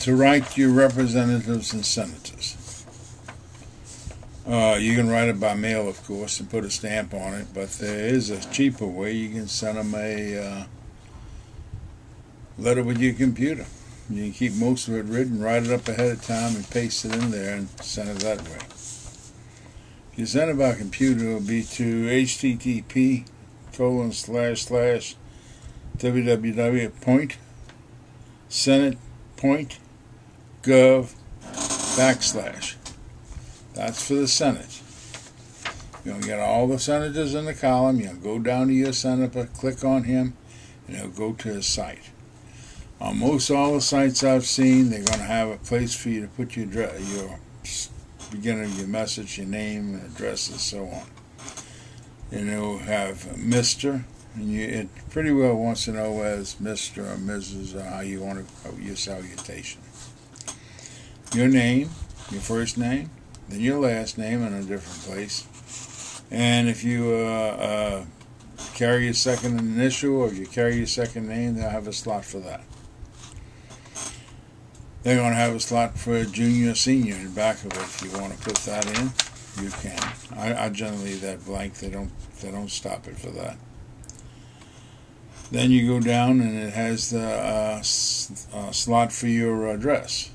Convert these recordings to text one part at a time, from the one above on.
to write to your representatives and senators. You can write it by mail, of course, and put a stamp on it, but there is a cheaper way. You can send them a letter with your computer. You can keep most of it written, write it up ahead of time, and paste it in there and send it that way. If you send it by computer, it will be to http://www.senate.gov/. That's for the Senate. You're going to get all the senators in the column. You'll go down to your senator, click on him, and it'll go to his site. On most all the sites I've seen, they're going to have a place for you to put your beginning of your message, your name, and address, and so on. And it'll have Mr., and it pretty well wants to know as Mr. or Mrs. or how you want to your salutation. Your name, your first name, then your last name in a different place. And if you carry your second initial or you carry your second name, they'll have a slot for that. They're going to have a slot for junior or senior in the back of it. If you want to put that in, you can. I generally leave that blank. They don't stop it for that. Then you go down and it has the slot for your address.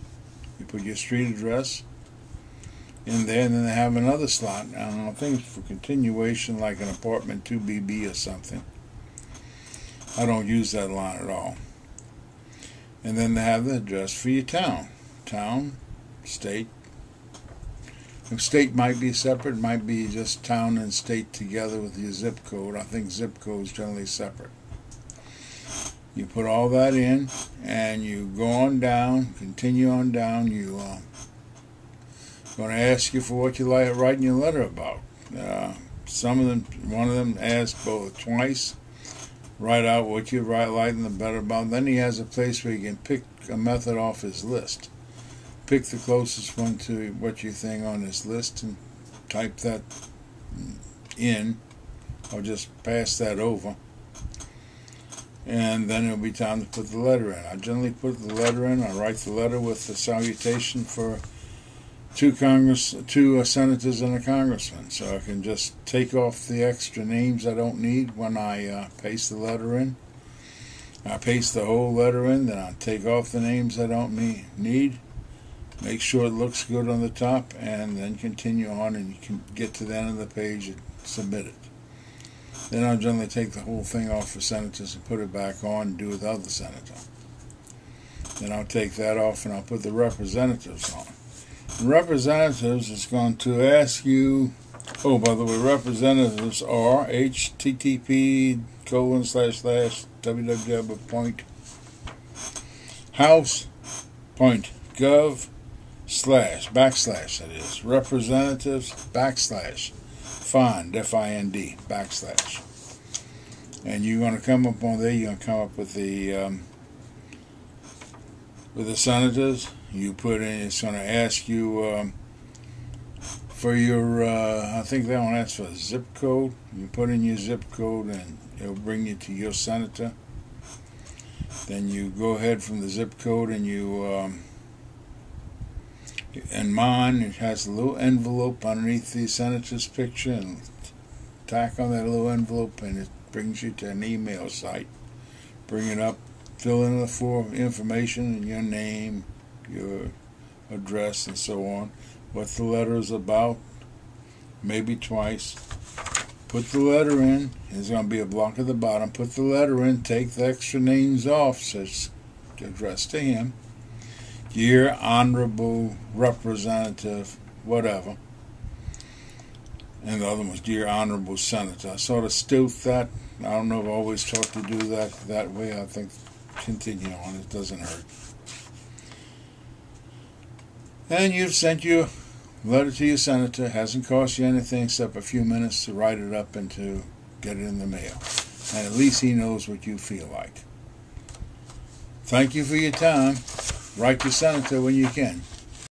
You put your street address in there, and then they have another slot. I don't think it's for continuation, like an apartment 2BB or something. I don't use that line at all. And then they have the address for your town. Town, state. State might be separate, might be just town and state together with your zip code. I think zip code is generally separate. You put all that in, and you go on down, continue on down. You going to ask you for what you like writing your letter about. Some of them, one of them asks both twice. Write out what you liking the better about. Then he has a place where you can pick a method off his list. Pick the closest one to what you think on his list and type that in, or just pass that over. And then it'll be time to put the letter in. I generally put the letter in. I write the letter with the salutation for two senators and a congressman, so I can just take off the extra names I don't need when I paste the letter in. I paste the whole letter in, then I take off the names I don't need, make sure it looks good on the top, and then continue on, and you can get to the end of the page and submit it. Then I'll generally take the whole thing off for senators and put it back on and do it with the other senator. Then I'll take that off and I'll put the representatives on. Representatives is going to ask you, oh, by the way, representatives are http://house.gov/, that is, representatives /find, F-I-N-D, /. And you're going to come up on there, you're going to come up with the senators. You put in, it's going to ask you for your, I think they don't ask for a zip code. You put in your zip code and it'll bring you to your senator. Then you go ahead from the zip code and you, and mine, it has a little envelope underneath the senator's picture, and tack on that little envelope and it brings you to an email site. Bring it up, fill in the form information and your name, your address, and so on, what the letter is about, maybe twice. Put the letter in. There's going to be a block at the bottom. Put the letter in, take the extra names off, so it's addressed to him. Dear Honorable Representative, whatever. And the other one was Dear Honorable Senator. I sort of stilt that. I don't know if I always taught to do that way. I think continue on. It doesn't hurt. And you've sent your letter to your senator. It hasn't cost you anything except a few minutes to write it up and to get it in the mail. And at least he knows what you feel like. Thank you for your time. Write your senator when you can.